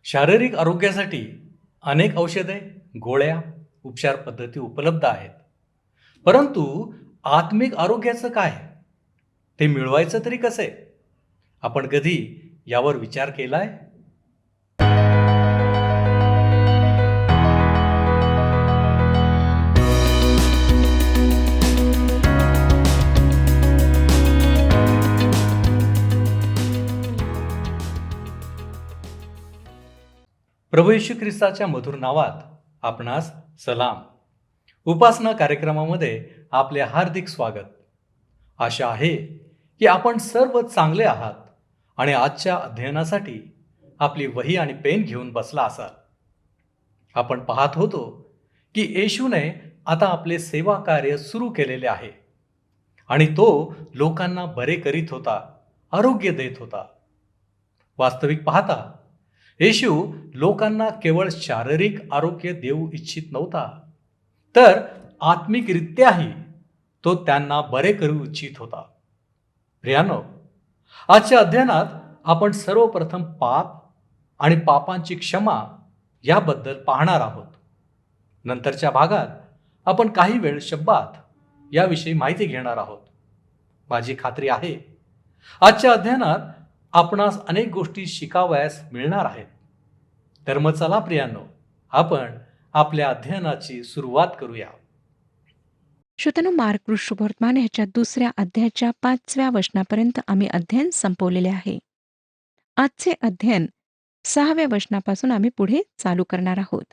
शारीरिक आरोग्यासाठी अनेक औषधे, गोळ्या, उपचार पद्धती उपलब्ध आहेत. परंतु आत्मिक आरोग्याचं काय? ते मिळवायचं तरी कसे? आपण कधी यावर विचार केलाय? प्रभू येशू ख्रिस्ताच्या मधुर नावात आपणास सलाम. उपासना कार्यक्रमामध्ये आपले हार्दिक स्वागत. आशा आहे की आपण सर्व चांगले आहात आणि आजच्या अध्ययनासाठी आपली वही आणि पेन घेऊन बसला असाल. आपण पाहत होतो की येशूने आता आपले सेवा कार्य सुरू केलेले आहे आणि तो लोकांना बरे करीत होता, आरोग्य देत होता. वास्तविक पाहता येशू लोकांना केवळ शारीरिक आरोग्य देऊ इच्छित नव्हता, तर आत्मिकरित्याही तो त्यांना बरे करू इच्छित होता. प्रियानो, आजच्या अध्ययनात आपण सर्वप्रथम पाप आणि पापांची क्षमा याबद्दल पाहणार आहोत. नंतरच्या भागात आपण काही वेळ शब्बात याविषयी माहिती घेणार आहोत. माझी खात्री आहे आजच्या अध्ययनात आपणास अनेक गोष्टी शिकावयास मिळणार आहेत. तर मग चला प्रियांनो, आपण आपल्या अध्ययनाची सुरुवात करूया. श्रोत्यानो, मार्क शुभवर्तमान ह्याच्या 2ऱ्या अध्यायाच्या 5व्या वचनापर्यंत आम्ही अध्ययन संपवलेले आहे. आजचे अध्ययन 6व्या वचनापासून आम्ही पुढे चालू करणार आहोत.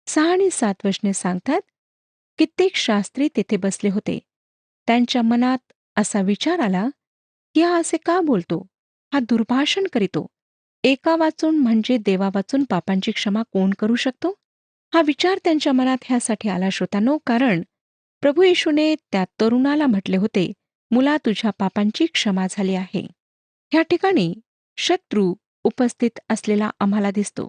6 आणि 7 वचने सांगतात, कित्येक शास्त्री तेथे बसले होते. त्यांच्या मनात असा विचार आला की हा असे का बोलतो? हा दुर्भाषण करीतो. एका वाचून म्हणजे देवा वाचून पापांची क्षमा कोण करू शकतो? हा विचार त्यांच्या मनात ह्यासाठी आला श्रोतांनो, कारण प्रभू येशूने त्या तरुणाला म्हटले होते, मुला, तुझ्या पापांची क्षमा झाली आहे. ह्या ठिकाणी शत्रू उपस्थित असलेला आम्हाला दिसतो.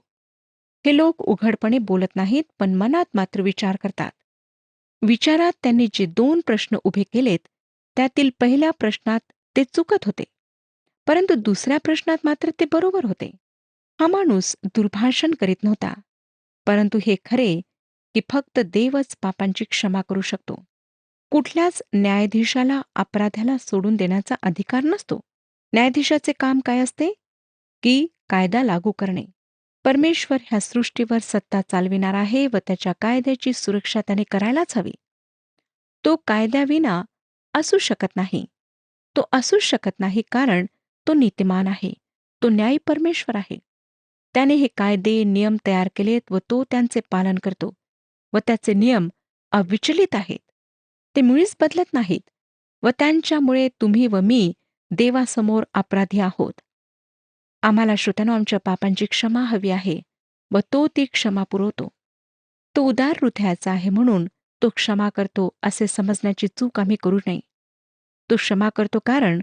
हे लोक उघडपणे बोलत नाहीत, पण मनात मात्र विचार करतात. विचारात त्यांनी जे 2 प्रश्न उभे केलेत, त्यातील पहिल्या प्रश्नात ते चुकत होते, परंतु दुसऱ्या प्रश्नात मात्र ते बरोबर होते. हा माणूस दुर्भाषण करीत नव्हता, परंतु हे खरे की फक्त देवच पापांची क्षमा करू शकतो. कुठल्याच न्यायाधीशाला अपराध्याला सोडून देण्याचा अधिकार नसतो. न्यायाधीशाचे काम काय असते? की कायदा लागू करणे. परमेश्वर ह्या सृष्टीवर सत्ता चालविणार आहे व त्याच्या कायद्याची सुरक्षा त्याने करायलाच हवी. तो कायद्याविना असू शकत नाही. तो असू शकत नाही कारण तो नीतिमान आहे. तो न्यायी परमेश्वर आहे. त्याने हे कायदे, नियम तयार केलेत व तो त्यांचे पालन करतो व त्याचे नियम अविचलित आहेत. ते मुळीच बदलत नाहीत व त्यांच्यामुळे तुम्ही व मी देवासमोर अपराधी आहोत. आम्हाला श्रोत्यानो आमच्या पापांची क्षमा हवी आहे व तो ती क्षमा पुरवतो. तो उदार हृदयाचा आहे म्हणून तो क्षमा करतो असे समजण्याची चूक आम्ही करू नये. तो क्षमा करतो कारण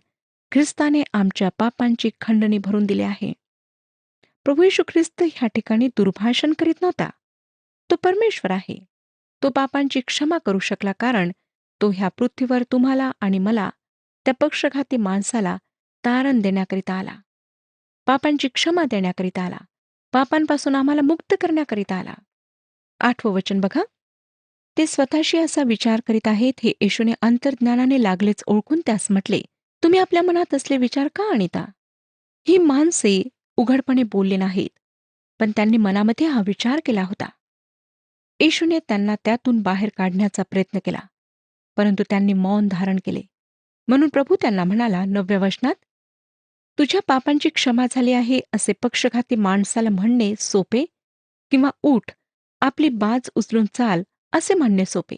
ख्रिस्ताने आमच्या पापांची खंडणी भरून दिली आहे. प्रभू येशू ख्रिस्त ह्या ठिकाणी दुर्भाषण करीत नव्हता. तो परमेश्वर आहे. तो पापांची क्षमा करू शकला कारण तो ह्या पृथ्वीवर तुम्हाला आणि मला, त्या पक्षघाती माणसाला तारण देण्याकरिता आला. पापांची क्षमा देण्याकरिता आला. पापांपासून आम्हाला मुक्त करण्याकरिता आला. 8वं वचन बघा. ते स्वतःशी असा विचार करीत आहेत हे येशूने अंतर्ज्ञानाने लागलेच ओळखून त्यास म्हटले, तुम्ही आपल्या मनात असले विचार का आणिता? ही माणसे उघडपणे बोलले नाहीत, पण त्यांनी मनामध्ये हा विचार केला होता. येशूने त्यांना त्यातून बाहेर काढण्याचा प्रयत्न केला, परंतु त्यांनी मौन धारण केले. म्हणून प्रभू त्यांना म्हणाला 9व्या वचनात, तुझ्या पापांची क्षमा झाली आहे असे पक्षघाती माणसाला म्हणणे सोपे, किंवा उठ, आपली बाज उचलून चाल असे म्हणणे सोपे.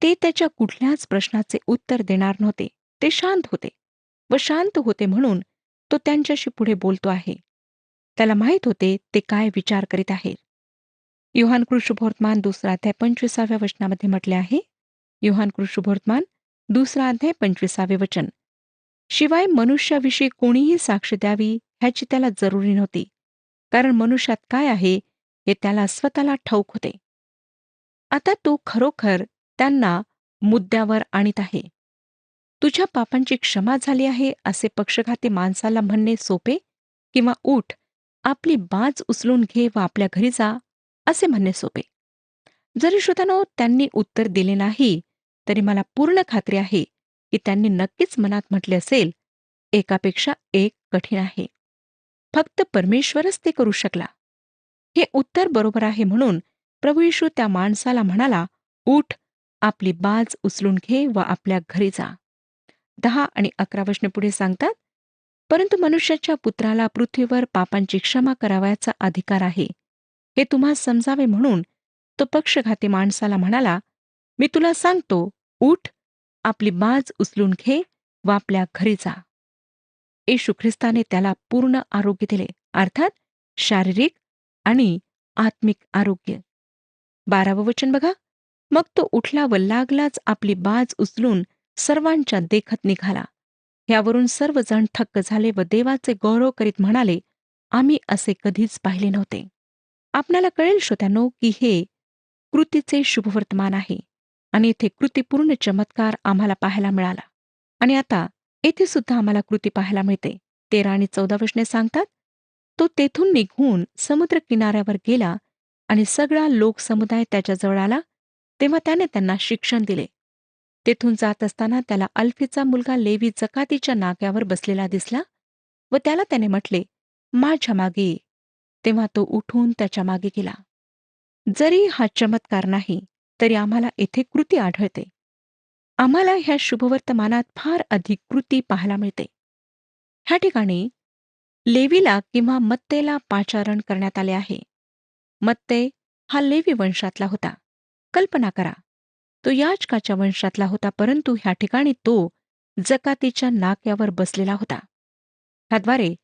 ते त्याच्या कुठल्याच प्रश्नाचे उत्तर देणार नव्हते. ते शांत होते व शांत होते म्हणून तो त्यांच्याशी पुढे बोलतो आहे. त्याला माहीत होते ते काय विचार करीत आहेत. योहान शुभवर्तमान 2रा अध्याय 25व्या वचनामध्ये म्हटले आहे. योहान शुभवर्तमान 2रा अध्याय 25वे वचन. शिवाय मनुष्याविषयी कोणीही साक्ष द्यावी ह्याची त्याला जरुरी नव्हती, कारण मनुष्यात काय आहे हे त्याला स्वतःला ठाऊक होते. आता तो खरोखर त्यांना मुद्द्यावर आणीत आहे. तुझ्या पापांची क्षमा झाली आहे असे पक्षघाती माणसाला म्हणणे सोपे, किंवा उठ, आपली बाज उचलून घे व आपल्या घरी जा, असे म्हणणे सोपे. जरी श्रोत्यानो त्यांनी उत्तर दिले नाही, तरी मला पूर्ण खात्री आहे की त्यांनी नक्कीच मनात म्हटले असेल, एकापेक्षा एक कठीण आहे. फक्त परमेश्वरच ते करू शकला. हे उत्तर बरोबर आहे म्हणून प्रभू येशू त्या माणसाला म्हणाला, उठ, आपली बाज उचलून घे व आपल्या घरी जा. 10 आणि 11 वचने पुढे सांगतात, परंतु मनुष्याच्या पुत्राला पृथ्वीवर पापांची क्षमा करावयाचा अधिकार आहे, हे तुम्हा समजावे म्हणून तो पक्षघाती माणसाला म्हणाला, मी तुला सांगतो, उठ, आपली बाज उचलून घे व आपल्या घरी जा. येशू ख्रिस्ताने त्याला पूर्ण आरोग्य दिले, अर्थात शारीरिक आणि आत्मिक आरोग्य. 12वं वचन बघा, मग तो उठला व लागलाच आपली बाज उचलून सर्वांच्या देखत निघाला. यावरून सर्वजण थक्क झाले व देवाचे गौरव करीत म्हणाले, आम्ही असे कधीच पाहिले नव्हते. आपल्याला कळेल श्रोत्यानो की हे कृतीचे शुभवर्तमान आहे आणि येथे कृतीपूर्ण चमत्कार आम्हाला पाहायला मिळाला. आणि आता येथे सुद्धा आम्हाला कृती पाहायला मिळते. 13 आणि 14 वचने सांगतात, तो तेथून निघून समुद्र किनाऱ्यावर गेला आणि सगळा लोकसमुदाय त्याच्याजवळ आला. तेव्हा त्याने त्यांना शिक्षण दिले. तेथून जात असताना त्याला अल्फीचा मुलगा लेवी जकातीच्या नाक्यावर बसलेला दिसला व त्याला त्याने म्हटले, माझ्या मागे ये. तेव्हा तो उठून त्याच्या मागे गेला. जरी हा चमत्कार नाही, तरी आम्हाला येथे कृती आढळते. आम्हाला ह्या शुभवर्तमानात फार अधिक कृती पाहायला मिळते. ह्या ठिकाणी लेवीला किंवा मत्तेला पाचारण करण्यात आले आहे. मत्ते हा लेवी वंशातला होता. कल्पना करा, तो याजकाच्या वंशातला होता, परंतु ह्या ठिकाणी तो जकातीच्या नाक्यावर बसलेला होता. ह्याद्वारे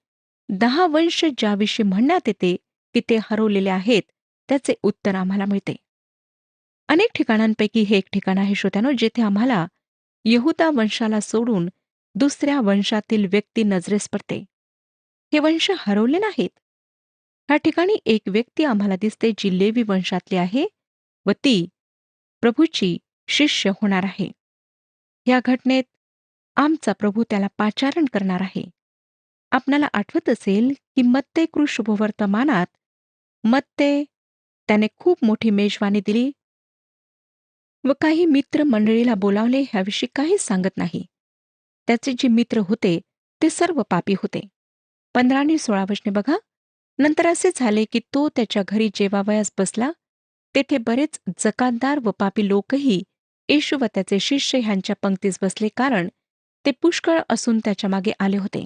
10 वंश ज्याविषयी म्हणण्यात येते की ते हरवलेले आहेत, त्याचे उत्तर आम्हाला मिळते. अनेक ठिकाणांपैकी हे एक ठिकाण आहे श्रोत्यानो, जेथे आम्हाला यहुदा वंशाला सोडून दुसऱ्या वंशातील व्यक्ती नजरेस पडते. हे वंश हरवले नाहीत. ह्या ठिकाणी एक व्यक्ती आम्हाला दिसते जी लेवी वंशातली आहे व ती प्रभूची शिष्य होणार आहे. या घटनेत आमचा प्रभू त्याला पाचारण करणार आहे. आपणाला आठवत असेल की मत्ते शुभवर्तमानात मत्ते त्याने खूप मोठी मेजवानी दिली व काही मित्र मंडळीला बोलावले ह्याविषयी काहीच सांगत नाही. त्याचे जे मित्र होते ते सर्व पापी होते. 15 आणि 16 वचने बघा, नंतर असे झाले की तो त्याच्या घरी जेवावयास बसला. तेथे बरेच जकातदार व पापी लोकही येशू व त्याचे शिष्य ह्यांच्या पंक्तीस बसले, कारण ते पुष्कळ असून त्याच्या मागे आले होते.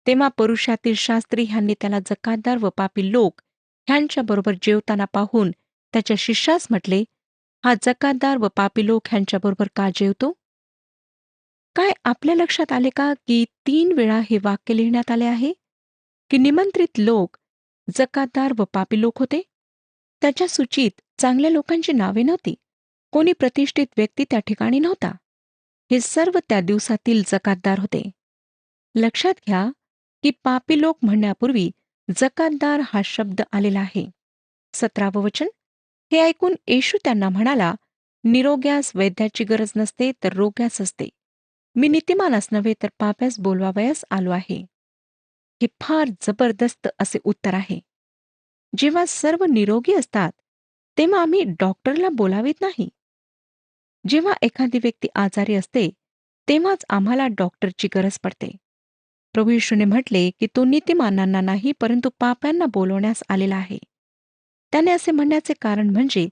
तेव्हा परुषातील शास्त्री ह्यांनी त्याला जकातदार व पापी लोक ह्यांच्याबरोबर जेवताना पाहून त्याच्या शिष्यास म्हटले, हा जकातदार व पापी लोक ह्यांच्याबरोबर का जेवतो? काय आपल्या लक्षात आले का की 3 वेळा हे वाक्य लिहिण्यात आले आहे की निमंत्रित लोक जकातदार व पापी लोक होते? त्याच्या सूचीत चांगल्या लोकांची नावे नव्हती. कोणी प्रतिष्ठित व्यक्ती त्या ठिकाणी नव्हता. हे सर्व त्या दिवसातील जकातदार होते. लक्षात घ्या की पापी लोक म्हणण्यापूर्वी जकातदार हा शब्द आलेला आहे. 17वं वचन, हे ऐकून येशू त्यांना म्हणाला, निरोग्यास वैद्याची गरज नसते, तर रोग्यास असते. मी नीतिमानास नव्हे, तर पाप्यास बोलवावयास आलो आहे. हे फार जबरदस्त असे उत्तर आहे. जेव्हा सर्व निरोगी असतात, तेव्हा आम्ही डॉक्टरला बोलावीत नाही. जेव्हा एखादी व्यक्ती आजारी असते, तेव्हाच आम्हाला डॉक्टरची गरज पडते. प्रभू येशूने म्हटले की तो नीतिमानांना नाही, परंतु पाप्यांना बोलवण्यास आलेला आहे. त्याने असे म्हणण्याचे कारण म्हणजे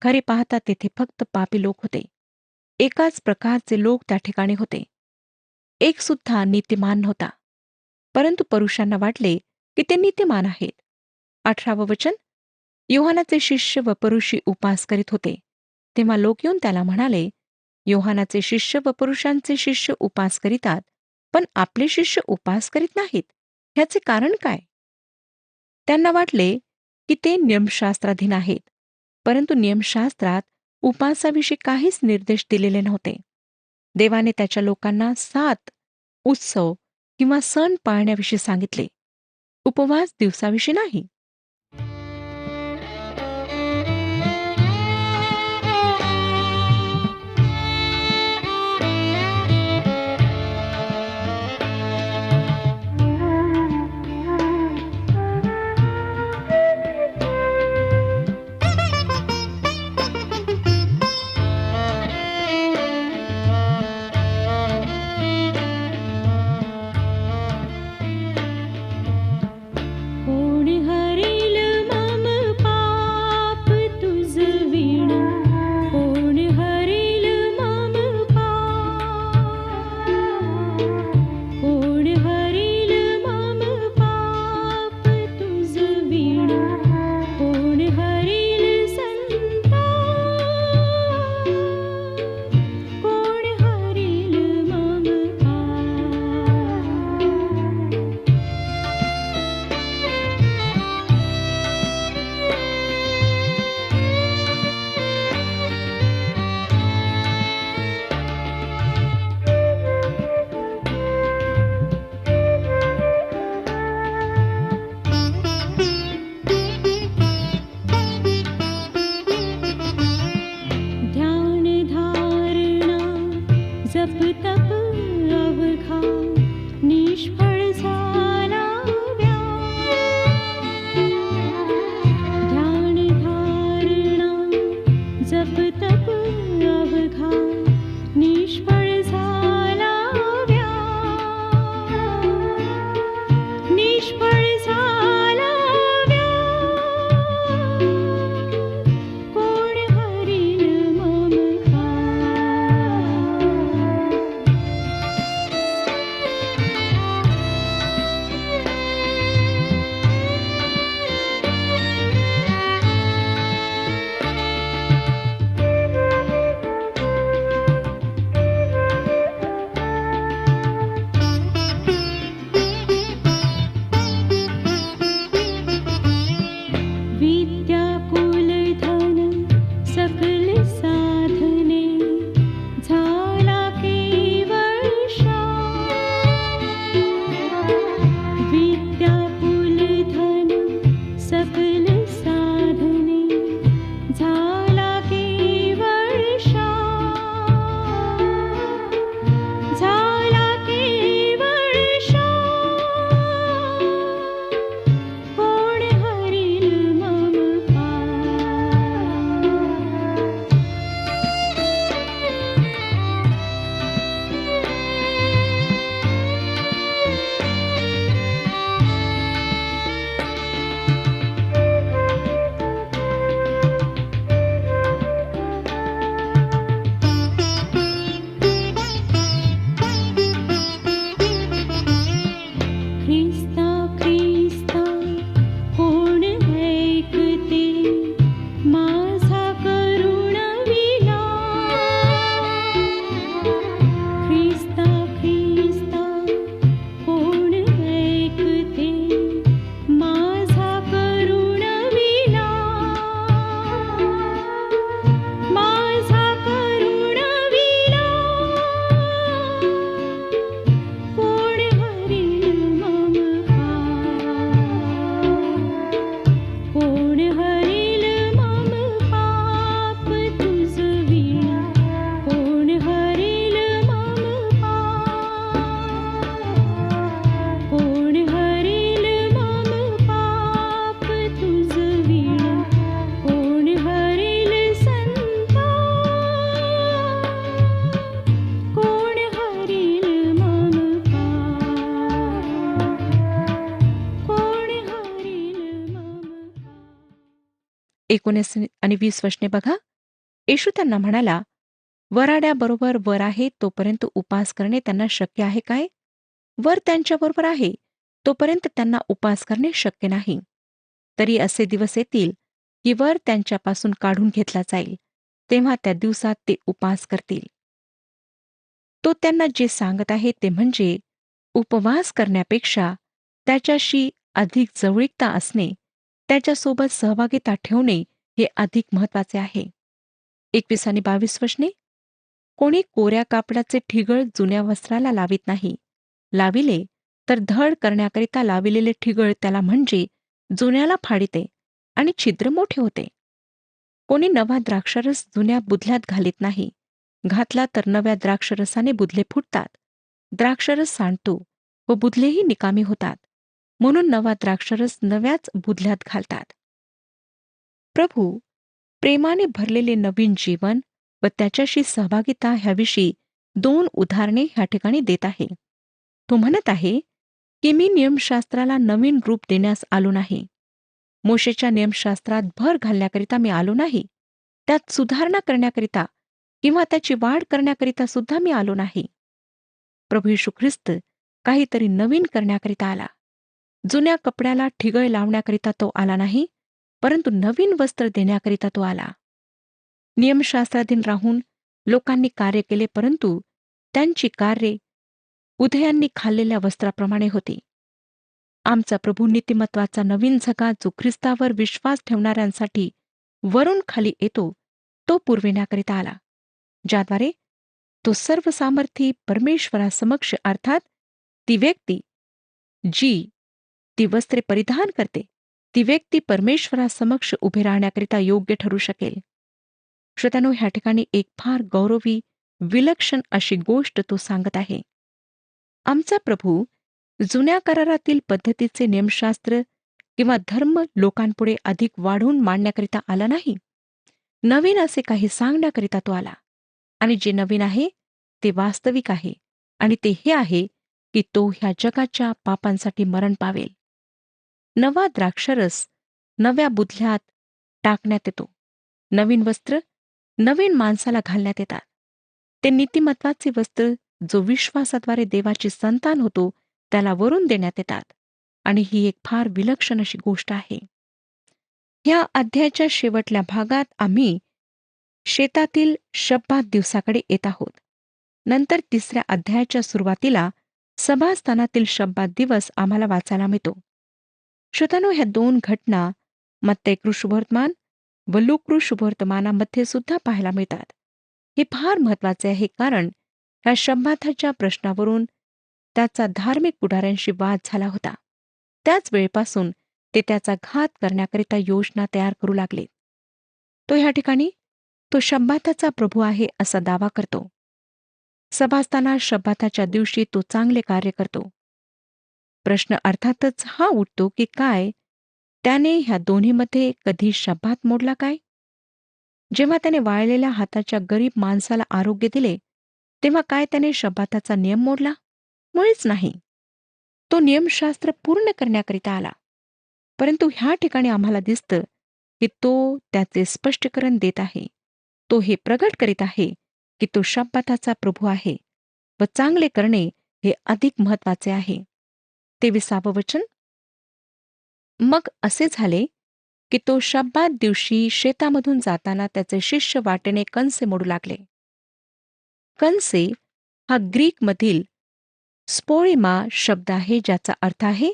खरे पाहता तेथे फक्त पापी लोक होते. एकाच प्रकारचे लोक त्या ठिकाणी होते. एक सुद्धा नीतिमान नव्हता. परंतु पुरुषांना वाटले की ते नीतिमान आहेत. 18वं वचन, योहानाचे शिष्य व पुरुषी उपास करीत होते. तेव्हा लोक येऊन त्याला म्हणाले, योहानाचे शिष्य व पुरुषांचे शिष्य उपास करीतात, पण आपले शिष्य उपास करीत नाहीत. ह्याचे कारण काय? त्यांना वाटले की ते नियमशास्त्राधीन आहेत, परंतु नियमशास्त्रात उपासाविषयी काहीच निर्देश दिलेले नव्हते. देवाने त्याच्या लोकांना 7 उत्सव किंवा सण पाळण्याविषयी सांगितले, उपवास दिवसाविषयी नाही. 19 आणि 20 वचने बघा. येशू त्यांना म्हणाला, वराड्याबरोबर वर आहे तोपर्यंत उपास करणे त्यांना शक्य आहे काय? वर त्यांच्याबरोबर आहे तोपर्यंत त्यांना उपास करणे शक्य नाही. तरी असे दिवस येतील की वर त्यांच्यापासून काढून घेतला जाईल, तेव्हा त्या दिवसात ते उपास करतील. तो त्यांना जे सांगत आहे ते म्हणजे उपवास करण्यापेक्षा त्याच्याशी अधिक जवळीकता असणे, त्याच्यासोबत सहभागिता ठेवणे हे अधिक महत्वाचे आहे. 21 आणि 22 वचने. कोणी कोऱ्या कापडाचे ठिगळ जुन्या वस्त्राला लावित नाही. लाविले तर धड करण्याकरिता लाविलेले ठिगळ त्याला म्हणजे जुन्याला फाडिते आणि छिद्र मोठे होते. कोणी नवा द्राक्षरस जुन्या बुधल्यात घालीत नाही. घातला तर नव्या द्राक्षरसाने बुधले फुटतात. द्राक्षरस सांडतो व बुधलेही निकामी होतात. म्हणून नवा द्राक्षरस नव्याच बुधल्यात घालतात. प्रभू प्रेमाने भरलेले नवीन जीवन व त्याच्याशी सहभागिता ह्याविषयी 2 उदाहरणे ह्या ठिकाणी देत आहे. तो म्हणत आहे की मी नियमशास्त्राला नवीन रूप देण्यास आलो नाही. मोशेच्या नियमशास्त्रात भर घालण्याकरिता मी आलो नाही. त्यात सुधारणा करण्याकरिता किंवा त्याची वाढ करण्याकरिता सुद्धा मी आलो नाही. प्रभू येशू ख्रिस्त काहीतरी नवीन करण्याकरिता आला. जुन्या कपड्याला ठिगळ लावण्याकरिता तो आला नाही, परंतु नवीन वस्त्र देण्याकरिता तो आला. नियमशास्त्राधीन राहून लोकांनी कार्य केले, परंतु त्यांची कार्ये उधयांनी खाल्लेल्या वस्त्राप्रमाणे होती. आमचा प्रभू नीतिमत्वाचा नवीन झगा जो ख्रिस्तावर विश्वास ठेवणाऱ्यांसाठी वरून खाली येतो, तो पुरविण्याकरिता आला, ज्याद्वारे तो सर्वसामर्थी परमेश्वरासमक्ष अर्थात ती व्यक्ती जी ती वस्त्रे परिधान करते, ती व्यक्ती परमेश्वरासमक्ष उभे राहण्याकरिता योग्य ठरू शकेल. श्रोत्यानो, ह्या ठिकाणी एक फार गौरवी विलक्षण अशी गोष्ट तो सांगत आहे. आमचा प्रभू जुन्या करारातील पद्धतीचे नियमशास्त्र किंवा धर्म लोकांपुढे अधिक वाढवून मांडण्याकरिता आला नाही. नवीन असे काही सांगण्याकरिता तो आला. आणि जे नवीन आहे ते वास्तविक आहे, आणि ते हे आहे की तो ह्या जगाच्या पापांसाठी मरण पावेल. नवा द्राक्षरस नव्या बुधल्यात टाकण्यात येतो. नवीन वस्त्र नवीन माणसाला घालण्यात येतात. ते नीतिमत्वाचे वस्त्र जो विश्वासाद्वारे देवाची संतान होतो त्याला वरून देण्यात येतात. आणि ही एक फार विलक्षण अशी गोष्ट आहे. ह्या अध्यायाच्या शेवटल्या भागात आम्ही शेतातील शब्बात दिवसाकडे येत आहोत. नंतर 3ऱ्या अध्यायाच्या सुरुवातीला सभास्थानातील शब्बात दिवस आम्हाला वाचायला मिळतो. श्रोत्यानो, ह्या 2 घटना मत्तै शुभवर्तमान व लूक शुभवर्तमानामध्ये सुद्धा पाहायला मिळतात. हे फार महत्वाचे आहे, कारण ह्या शब्बाताच्या प्रश्नावरून त्याचा धार्मिक पुढाऱ्यांशी वाद झाला होता. त्याच वेळेपासून ते त्याचा घात करण्याकरिता योजना तयार करू लागले. तो ह्या ठिकाणी तो शब्बाताचा प्रभू आहे असा दावा करतो. सभास्थानात शब्बाताच्या दिवशी तो चांगले कार्य करतो. प्रश्न अर्थातच हा उठतो की काय त्याने ह्या दोन्हीमध्ये कधी शब्बात मोडला काय? जेव्हा त्याने वाळलेल्या हाताच्या गरीब माणसाला आरोग्य दिले, तेव्हा काय त्याने शब्बाताचा नियम मोडला? मुळीच नाही. तो नियमशास्त्र पूर्ण करण्याकरिता आला. परंतु ह्या ठिकाणी आम्हाला दिसतं की तो त्याचे स्पष्टीकरण देत आहे. तो हे प्रगट करीत आहे की तो शब्बाताचा प्रभू आहे व चांगले करणे हे अधिक महत्वाचे आहे. 23वे वचन. मग असे झाले की तो शब्बात दिवशी शेतामधून जाताना त्याचे शिष्य वाटेने कंसे मोडू लागले. कंसे हा ग्रीकमधील स्पोळिमा शब्द आहे, ज्याचा अर्थ आहे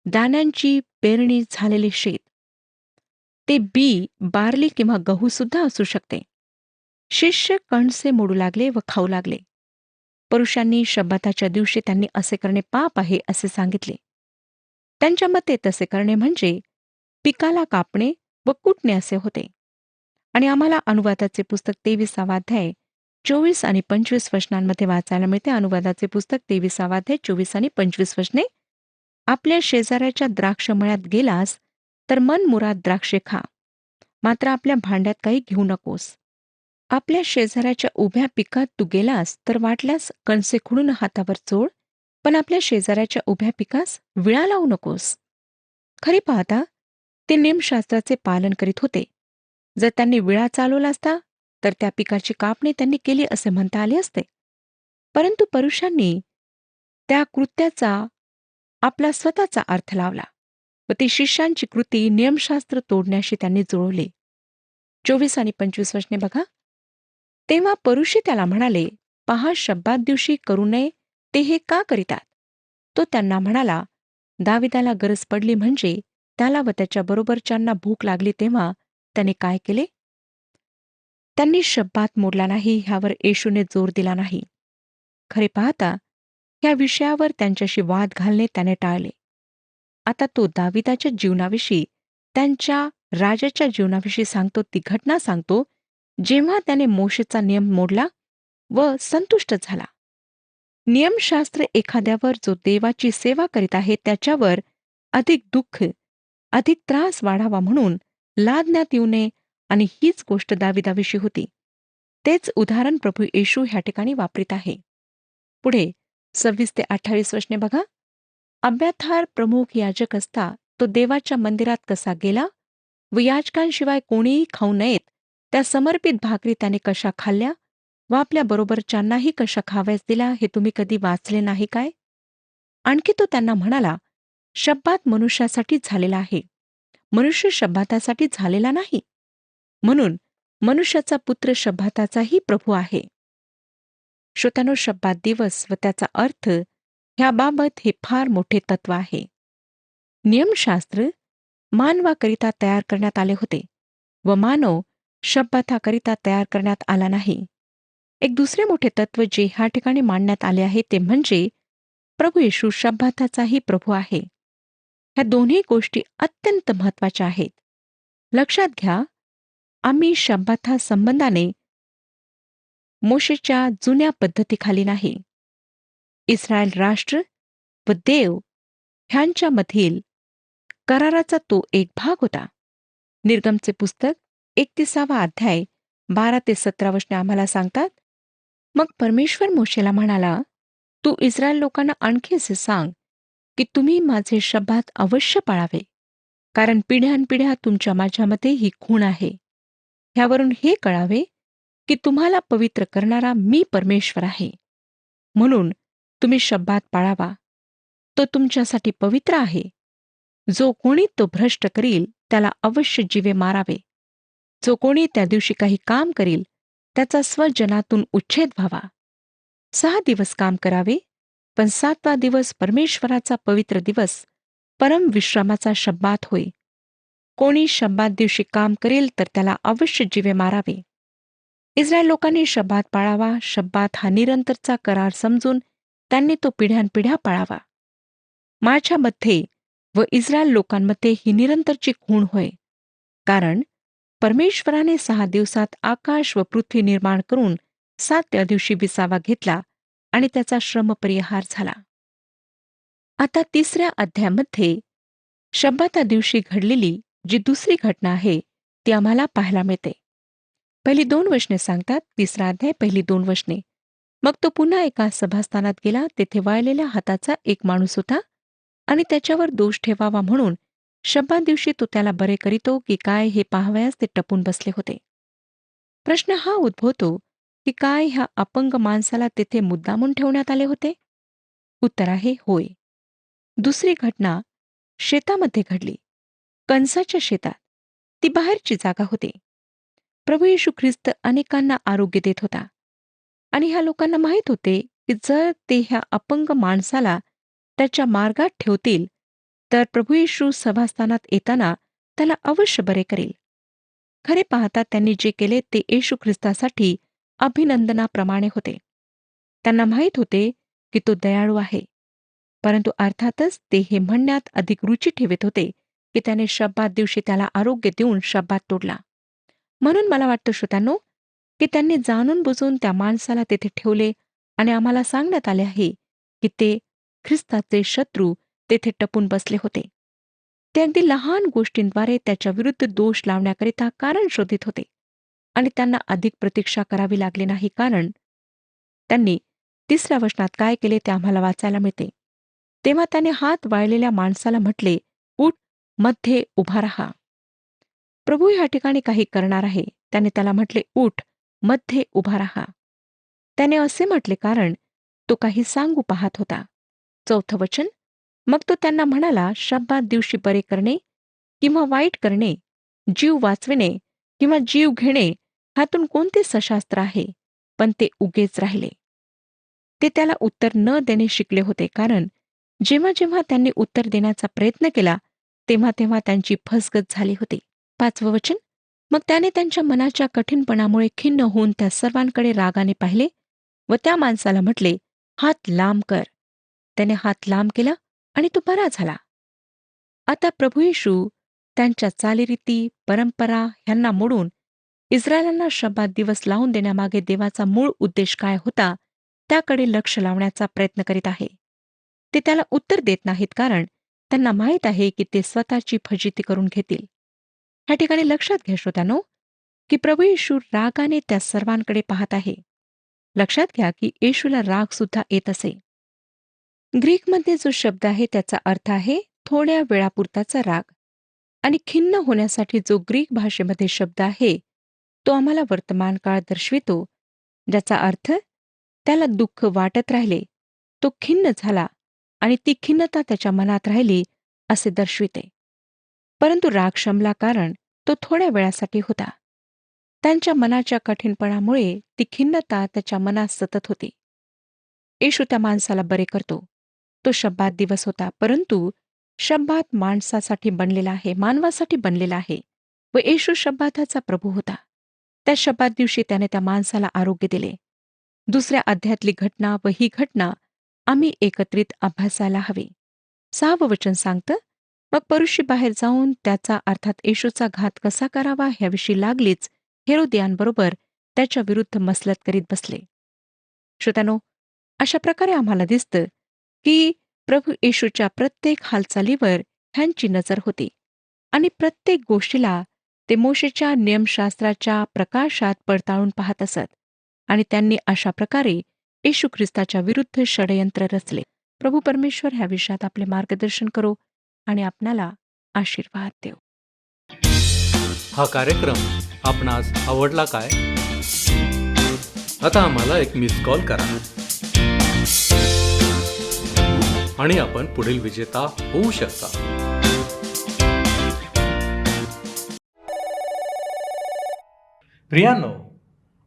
दाण्यांची पेरणी झालेले शेत. ते बी, बार्ली किंवा गहू सुद्धा असू शकते. शिष्य कणसे मोडू लागले व खाऊ लागले. पुरुषांनी शब्बाताच्या दिवशी त्यांनी असे करणे पाप आहे असे सांगितले. त्यांच्या मते तसे करणे म्हणजे पिकाला कापणे व कुटणे असे होते. आणि आम्हाला अनुवादाचे पुस्तक 23वा अध्याय 24 आणि 25 वचनांमध्ये वाचायला मिळते. अनुवादाचे पुस्तक 23वा अध्याय 24 आणि 25 वचने. आपल्या शेजाऱ्याच्या द्राक्षमळ्यात गेलास तर मनमुराद द्राक्षे खा, मात्र आपल्या भांड्यात काही घेऊ नकोस. आपल्या शेजाऱ्याच्या उभ्या पिकात तू गेलास तर वाटल्यास कणसे खुडून हातावर चोळ, पण आपल्या शेजाऱ्याच्या उभ्या पिकास विळा लावू नकोस. खरे पाहता ते नियमशास्त्राचे पालन करीत होते, जर त्यांनी विळा चालवला असता तर त्या पिकाची कापणी त्यांनी केली असे म्हणता आले असते. परंतु पुरुषांनी त्या कृत्याचा आपला स्वतःचा अर्थ लावला व ती शिष्यांची कृती नियमशास्त्र तोडण्याशी त्यांनी जुळवली. 24 आणि 25 वचने बघा. तेव्हा परुषी त्याला म्हणाले, पहा, शब्बात दिवशी करू नये ते हे का करीतात? तो त्यांना म्हणाला, दाविदाला गरज पडली म्हणजे त्याला व त्याच्या बरोबरच्यांना भूक लागली तेव्हा त्याने काय केले? त्यांनी शब्बात मोडला नाही ह्यावर येशूने जोर दिला नाही. खरे पाहता ह्या विषयावर त्यांच्याशी वाद घालणे त्याने टाळले. आता तो दाविदाच्या जीवनाविषयी, त्यांच्या राजाच्या जीवनाविषयी सांगतो ती घटना सांगतो, जेव्हा त्याने मोशेचा नियम मोडला व संतुष्ट झाला. नियमशास्त्र एखाद्यावर जो देवाची सेवा करीत आहे त्याच्यावर अधिक दुःख, अधिक त्रास वाढावा म्हणून लादण्यात येऊ नये, आणि हीच गोष्ट दाविदाविषयी होती. तेच उदाहरण प्रभू येशू ह्या ठिकाणी वापरित आहे. पुढे 26 ते 28 वचने बघा. अब्याथार प्रमुख याजक असता तो देवाच्या मंदिरात कसा गेला व याजकांशिवाय कोणीही खाऊ नयेत त्या समर्पित भाकरी त्याने कशा खाल्ल्या व आपल्या बरोबरच्यांनाही कशा खाव्यास दिल्या हे तुम्ही कधी वाचले नाही काय? आणखी तो त्यांना म्हणाला, शब्बात मनुष्यासाठी झालेला आहे, मनुष्य शब्बातासाठी झालेला नाही. म्हणून मनुष्याचा पुत्र शब्बाताचाही प्रभू आहे. श्रोत्यानो, शब्बात दिवस व त्याचा अर्थ ह्याबाबत हे फार मोठे तत्व आहे. नियमशास्त्र मानवाकरिता तयार करण्यात आले होते व मानव शब्बाताकरिता तयार करण्यात आला नाही. एक दुसरे मोठे तत्व जे ह्या ठिकाणी मांडण्यात आले आहे ते म्हणजे प्रभू येशू शब्बाताचाही प्रभू आहे. ह्या दोन्ही गोष्टी अत्यंत महत्वाच्या आहेत. लक्षात घ्या, आम्ही शब्बाता संबंधाने मोशेच्या जुन्या पद्धतीखाली नाही. इस्रायल राष्ट्र व देव ह्यांच्यामधील कराराचा तो एक भाग होता. निर्गमचे पुस्तक 31 अध्याय 12 ते 17 वचने आम्हाला सांगतात. मग परमेश्वर मोशेला म्हणाला, तू इस्रायल लोकांना आणखी असे सांग की तुम्ही माझे शब्बात अवश्य पाळावे, कारण पिढ्यानपिढ्या तुमच्या माझ्यामध्ये ही खूण आहे. ह्यावरून हे कळावे की तुम्हाला पवित्र करणारा मी परमेश्वर आहे. म्हणून तुम्ही शब्बात पाळावा, तो तुमच्यासाठी पवित्र आहे. जो कोणी तो भ्रष्ट करील त्याला अवश्य जीवे मारावे. जो कोणी त्या दिवशी काही काम करील त्याचा स्वजनातून उच्छेद व्हावा. 6 दिवस काम करावे, पण 7वा दिवस परमेश्वराचा पवित्र दिवस, परम विश्रामाचा शब्बात होय. कोणी शब्बात दिवशी काम करेल तर त्याला अवश्य जीवे मारावे. इस्रायल लोकांनी शब्बात पाळावा. शब्बात हा निरंतरचा करार समजून त्यांनी तो पिढ्यानपिढ्या पाळावा. माझ्यामध्ये व इस्रायल लोकांमध्ये ही निरंतरची खूण होय, कारण परमेश्वराने 6 दिवसात आकाश व पृथ्वी निर्माण करून 7व्या दिवशी विसावा घेतला आणि त्याचा श्रमपरिहार झाला. आता 3ऱ्या अध्यायामध्ये शब्बाता दिवशी घडलेली जी दुसरी घटना आहे ती आम्हाला पाहायला मिळते. पहिली 2 वचने सांगतात. 3रा अध्याय पहिली 2 वचने. मग तो पुन्हा एका सभास्थानात गेला. तेथे वाळलेल्या हाताचा एक माणूस होता आणि त्याच्यावर दोष ठेवावा म्हणून शब्बात दिवशी तो त्याला बरे करीतो की काय हे पाहावयास ते टपून बसले होते. प्रश्न हा उद्भवतो की काय ह्या अपंग माणसाला तेथे मुद्दामून ठेवण्यात आले होते? उत्तर आहे होय. दुसरी घटना शेतामध्ये घडली. कणसाच्या शेतात. ती बाहेरची जागा होती. प्रभू येशू ख्रिस्त अनेकांना आरोग्य देत होता आणि ह्या लोकांना माहीत होते की जर ते ह्या अपंग माणसाला त्याच्या मार्गात ठेवतील तर प्रभू येशू सभास्थानात येताना त्याला अवश्य बरे करेल. खरे पाहता त्यांनी जे केले ते येशू ख्रिस्तासाठी अभिनंदनाप्रमाणे होते. त्यांना माहीत होते की तो दयाळू आहे, परंतु अर्थातच ते हे म्हणण्यात अधिक रुची ठेवत होते की त्याने शब्बात दिवशी त्याला आरोग्य देऊन शब्बात तोडला. म्हणून मला वाटतं श्रोत्यांनो की त्यांनी जाणून बुजून त्या माणसाला तेथे ठेवले आणि आम्हाला सांगण्यात आले आहे की ते ख्रिस्ताचे शत्रू तेथे टपून बसले होते. ते अगदी लहान गोष्टींद्वारे त्याच्या विरुद्ध दोष लावण्याकरिता कारण शोधित होते आणि त्यांना अधिक प्रतीक्षा करावी लागली नाही, कारण त्यांनी 3ऱ्या वचनात काय केले ते आम्हाला वाचायला मिळते. तेव्हा त्याने हात वाळलेल्या माणसाला म्हटले, उठ, मध्ये उभा राहा. प्रभू ह्या ठिकाणी काही करणार आहे. त्याने त्याला म्हटले, उठ, मध्ये उभा राहा. त्याने असे म्हटले कारण तो काही सांगू पाहत होता. 4थं वचन, मग तो त्यांना म्हणाला, शब्बात दिवशी बरे करणे किंवा वाईट करणे, जीव वाचविणे किंवा जीव घेणे, ह्यातून कोणते सशास्त्र आहे? पण ते उगेच राहिले. ते त्याला उत्तर न देणे शिकले होते, कारण जेव्हा जेव्हा त्यांनी उत्तर देण्याचा प्रयत्न केला, तेव्हा तेव्हा त्यांची फसगत झाली होती. 5वं वचन, मग त्याने त्यांच्या मनाच्या कठीणपणामुळे खिन्न होऊन त्या सर्वांकडे रागाने पाहिले व त्या माणसाला म्हटले, हात लांब कर. त्याने हात लांब केला आणि तो बरा झाला. आता प्रभू येशू त्यांच्या चालीरीती, परंपरा ह्यांना मोडून इस्रायलांना शब्बात दिवस लावून देण्यामागे देवाचा मूळ उद्देश काय होता, त्याकडे लक्ष लावण्याचा प्रयत्न करीत आहे. ते त्याला उत्तर देत नाहीत, कारण त्यांना माहीत आहे की ते स्वतःची फजिती करून घेतील. ह्या ठिकाणी लक्षात घ्या श्रोत्यानो, की प्रभू येशू रागाने त्या सर्वांकडे पाहत आहे. लक्षात घ्या की येशूला राग सुद्धा येत असे. ग्रीकमध्ये जो शब्द आहे त्याचा अर्थ आहे थोड्या वेळापुरताचा राग, आणि खिन्न होण्यासाठी जो ग्रीक भाषेमध्ये शब्द आहे तो आम्हाला वर्तमान काळ दर्शवितो, ज्याचा अर्थ त्याला दुःख वाटत राहिले, तो खिन्न झाला आणि ती खिन्नता त्याच्या मनात राहिली असे दर्शविते. परंतु राग शमला, कारण तो थोड्या वेळासाठी होता. त्यांच्या मनाच्या कठीणपणामुळे ती खिन्नता त्याच्या मनात सतत होती. येशू त्या माणसाला बरे करतो. तो शब्बात दिवस होता, परंतु शब्बात माणसासाठी बनलेला आहे, मानवासाठी बनलेला आहे, व येशू शब्बाताचा प्रभू होता. त्या शब्बात दिवशी त्याने त्या माणसाला आरोग्य दिले. दुसऱ्या अध्यायातली घटना व ही घटना आम्ही एकत्रित अभ्यासायला हवी. 6वं वचन सांगतं, मग परुषी बाहेर जाऊन त्याचा अर्थात येशूचा घात कसा करावा ह्याविषयी लागलीच हेरोदियांबरोबर त्याच्या विरुद्ध मसलत करीत बसले. श्रोत्यानो, अशा प्रकारे आम्हाला दिसतं की प्रभू येशूच्या प्रत्येक हालचालीवर ह्यांची नजर होती आणि प्रत्येक गोष्टीला ते मोशेच्या नियमशास्त्राच्या प्रकाशात पडताळून पाहत असत, आणि त्यांनी अशा प्रकारे येशू ख्रिस्ताच्या विरुद्ध षडयंत्र रचले. प्रभू परमेश्वर ह्या विषयात आपले मार्गदर्शन करो आणि आपणाला आशीर्वाद देव. हा कार्यक्रम आपणास आवडला काय? आता आम्हाला एक मिस कॉल करा आणि आपण पुढील विजेता होऊ शकता. प्रियांनो,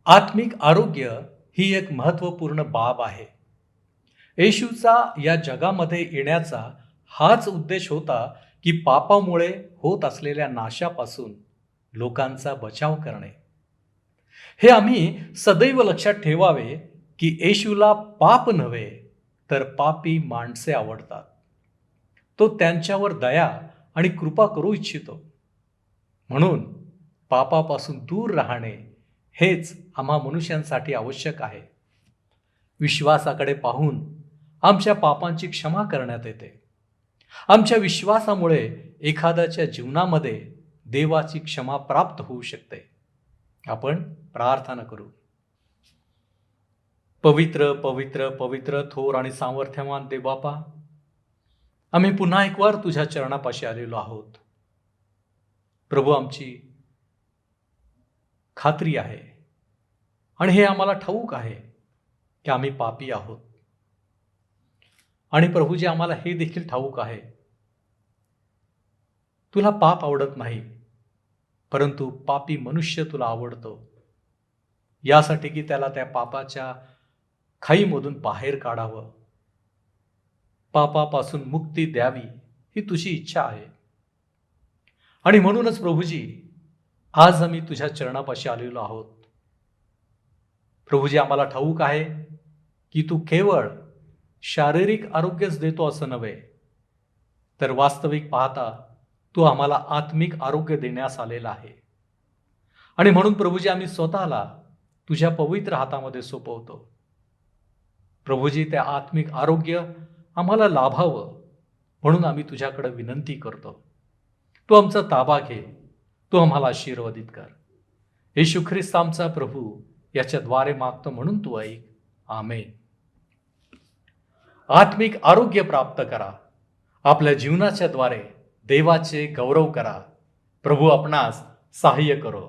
आत्मिक आरोग्य ही एक महत्त्वपूर्ण बाब आहे. येशूचा या जगामध्ये येण्याचा हाच उद्देश होता की पापामुळे होत असलेल्या नाशापासून लोकांचा बचाव करणे. हे आम्ही सदैव लक्षात ठेवावे की येशूला पाप नव्हे तर पापी माणसे आवडतात. तो त्यांच्यावर दया आणि कृपा करू इच्छितो. म्हणून पापापासून दूर राहणे हेच आम्हा मनुष्यांसाठी आवश्यक आहे. विश्वासाकडे पाहून आमच्या पापांची क्षमा करण्यात येते. आमच्या विश्वासामुळे एखाद्याच्या जीवनामध्ये देवाची क्षमा प्राप्त होऊ शकते. आपण प्रार्थना करू. पवित्र पवित्र पवित्र थोर आणि सामर्थ्यवान देवबापा, आम्ही पुन्हा एक वार तुझ्या चरणापाशी आलेलो आहोत. प्रभू, आमची खात्री आहे आणि हे आम्हाला ठाऊक आहे की आम्ही पापी आहोत. आणि प्रभू, जे आम्हाला हे देखील ठाऊक आहे, तुला पाप आवडत नाही, परंतु पापी मनुष्य तुला आवडतो, यासाठी की त्याला त्या पापाच्या खाईमधून बाहेर काढावं, पापापासून मुक्ती द्यावी, ही तुझी इच्छा आहे. आणि म्हणूनच प्रभूजी, आज आम्ही तुझ्या चरणापाशी आलेलो आहोत. प्रभूजी, आम्हाला ठाऊक आहे की तू केवळ शारीरिक आरोग्यच देतो असं नव्हे, तर वास्तविक पाहता तू आम्हाला आत्मिक आरोग्य देण्यास आलेला आहे. आणि म्हणून प्रभूजी, आम्ही स्वतःला तुझ्या पवित्र हातामध्ये सोपवतो. प्रभूजी, त्या आत्मिक आरोग्य आम्हाला लाभावं म्हणून आम्ही तुझ्याकडे विनंती करतो. तू आमचा ताबा घे, तू आम्हाला आशीर्वादित कर. येशू ख्रिस्त आमचा प्रभू याच्याद्वारे मागतो म्हणून तू ऐक. आमेन. आत्मिक आरोग्य प्राप्त करा. आपल्या जीवनाच्या द्वारे देवाचे गौरव करा. प्रभू आपणास सहाय्य करो